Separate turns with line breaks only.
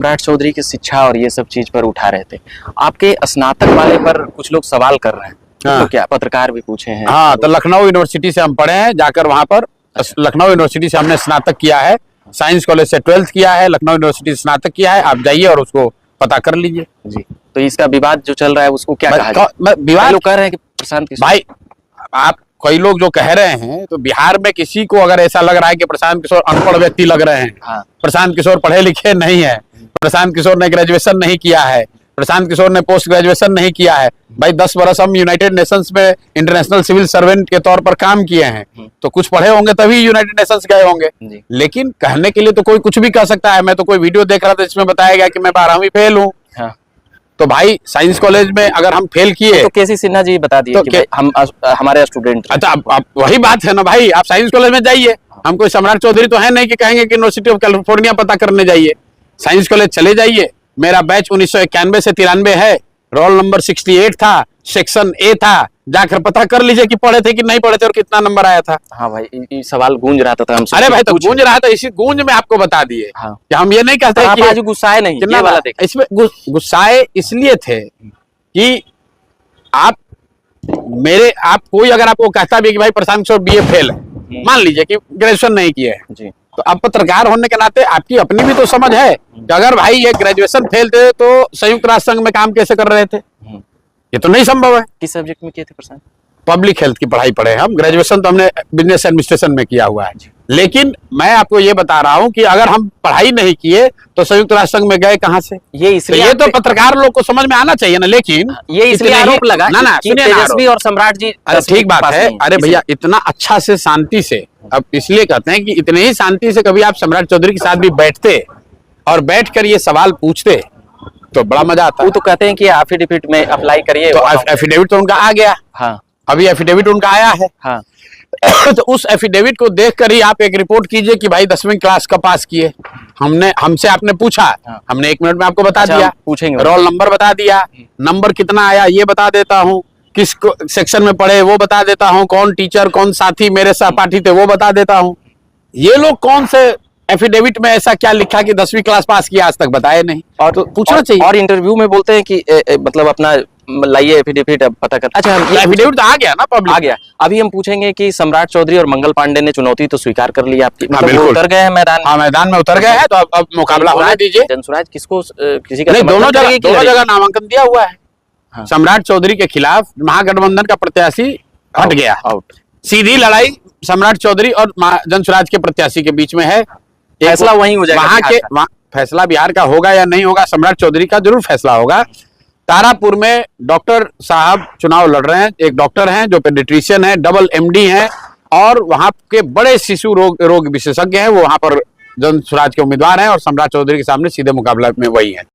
सम्राट चौधरी की शिक्षा और ये सब चीज पर उठा रहे थे। आपके स्नातक वाले पर कुछ लोग सवाल कर रहे हैं।
हाँ।
तो क्या पत्रकार भी पूछे हैं?
हाँ, तो लखनऊ यूनिवर्सिटी से हम पढ़े हैं, जाकर वहां पर लखनऊ यूनिवर्सिटी से हमने स्नातक किया है, साइंस कॉलेज से 12th किया है, लखनऊ यूनिवर्सिटी से स्नातक किया है। आप जाइए और उसको पता कर लीजिए
जी। तो इसका विवाद जो चल रहा है उसको क्या कहा जाए?
विवाद
लोग कह रहे हैं कि प्रशांत किशोर
भाई, आप कई लोग जो कह रहे हैं, तो बिहार में किसी को अगर ऐसा लग रहा है कि प्रशांत किशोर अनपढ़ व्यक्ति लग रहे हैं,
हाँ।
प्रशांत किशोर पढ़े लिखे नहीं है, प्रशांत किशोर ने ग्रेजुएशन नहीं किया है, प्रशांत किशोर ने पोस्ट ग्रेजुएशन नहीं किया है। भाई 10 वर्ष हम यूनाइटेड नेशंस में इंटरनेशनल सिविल सर्वेंट के तौर पर काम किए हैं, तो कुछ पढ़े होंगे तभी यूनाइटेड नेशंस गए होंगे। लेकिन कहने के लिए तो कोई कुछ भी कह सकता है। मैं तो कोई वीडियो देख रहा था जिसमें बताया गया कि मैं 12वीं फेल हूँ।
हाँ।
तो भाई साइंस कॉलेज में अगर हम फेल किए
तो केसी सिन्हा जी बता दिए
तो
कि हम हमारे स्टूडेंट।
अच्छा, आप वही बात है ना भाई, आप साइंस कॉलेज में जाइए। हम कोई सम्राट चौधरी तो है नहीं कि कहेंगे कि यूनिवर्सिटी ऑफ कैलिफोर्निया पता करने जाइए। साइंस कॉलेज चले जाइए। मेरा बैच 1991 से 93 है, रोल नंबर 68 था, सेक्शन ए था। जाकर पता कर लीजिए कि पढ़े थे कि नहीं पढ़े थे और कितना नंबर आया था।
हाँ भाई, ये सवाल गूंज रहा था हमसे।
अरे भाई, तो गूंज रहा था, इसी गूंज में आपको बता दिए।
हाँ।
कि हम ये नहीं कहते
आप
कि
आज गुस्साए नहीं, ये वाला देखिए।
इसमें गुस्साए इसलिए थे कि आप कोई अगर आपको कहता भी कि भाई प्रशांत किशोर बीए फेल है, मान लीजिए कि ग्रेजुएशन नहीं किए है
जी,
तो अब पत्रकार होने के नाते आपकी अपनी भी तो समझ है कि अगर भाई ये ग्रेजुएशन फेल थे तो संयुक्त राष्ट्र संघ में काम कैसे कर रहे थे? ये तो नहीं संभव है।
किस सब्जेक्ट में किए थे प्रशांत?
पब्लिक हेल्थ की पढ़ाई पढ़े हम। ग्रेजुएशन तो हमने बिजनेस एडमिनिस्ट्रेशन में किया हुआ है। लेकिन मैं आपको ये बता रहा हूं कि अगर हम पढ़ाई नहीं किए तो संयुक्त राष्ट्र संघ में गए कहां से?
ये इसलिए
ये तो पत्रकार लोग को समझ में आना चाहिए ना। लेकिन
ये इसलिए आरोप लगा
ना
कि तेजस्वी और सम्राट जी।
अरे ठीक बात है। अरे भैया, इतना अच्छा से शांति से, अब इसलिए कहते हैं कि इतने ही शांति से कभी आप सम्राट चौधरी के साथ भी बैठते और बैठकर ये सवाल पूछते तो बड़ा मजा आता।
वो तो कहते हैं कि एफिडेविट में अप्लाई करिए,
तो एफिडेविट तो उनका आ गया।
हाँ।
अभी एफिडेविट उनका आया है।
हाँ।
तो उस एफिडेविट को देखकर ही आप एक रिपोर्ट कीजिए कि भाई 10वीं क्लास का पास किए। हमसे आपने पूछा।
हाँ।
हमने 1 मिनट में आपको बता दिया।
पूछेंगे।
रोल नंबर बता दिया, नंबर कितना आया ये बता देता हूँ, किस सेक्शन में पढ़े वो बता देता हूँ, कौन टीचर कौन साथी मेरे सहपाठी थे वो बता देता हूँ। ये लोग कौन से एफिडेविट में ऐसा क्या लिखा कि 10वीं क्लास पास किया, आज तक बताए नहीं। और तो पूछना चाहिए।
और इंटरव्यू में बोलते हैं कि मतलब अपना लाइए एफिडेविट पता कर। अच्छा,
एफिडेविट तो आ गया ना, पब्लिक
आ गया। अभी हम पूछेंगे कि सम्राट चौधरी और मंगल पांडे ने चुनौती तो स्वीकार कर लिया आपकी, मतलब वो उतर गए हैं मैदान।
हाँ, मैदान में उतर गए हैं, तो अब मुकाबला होने दीजिए।
जनसुराज किसको किसी का
नहीं, दोनों जगह नामांकन दिया हुआ है।
हाँ।
सम्राट चौधरी के खिलाफ महागठबंधन का प्रत्याशी हट गया। आउट। सीधी लड़ाई सम्राट चौधरी और जनसुराज के प्रत्याशी के बीच में है।
फैसला वहीं हो जाएगा।
फैसला बिहार का होगा या नहीं होगा, सम्राट चौधरी का जरूर फैसला होगा। तारापुर में डॉक्टर साहब चुनाव लड़ रहे हैं। एक डॉक्टर हैं जो पेडिट्रिशियन है, डबल MD हैं, और वहां के बड़े शिशु रोग विशेषज्ञ हैं। वो वहां पर जनसुराज के उम्मीदवार हैं और सम्राट चौधरी के सामने सीधे मुकाबला में वही है।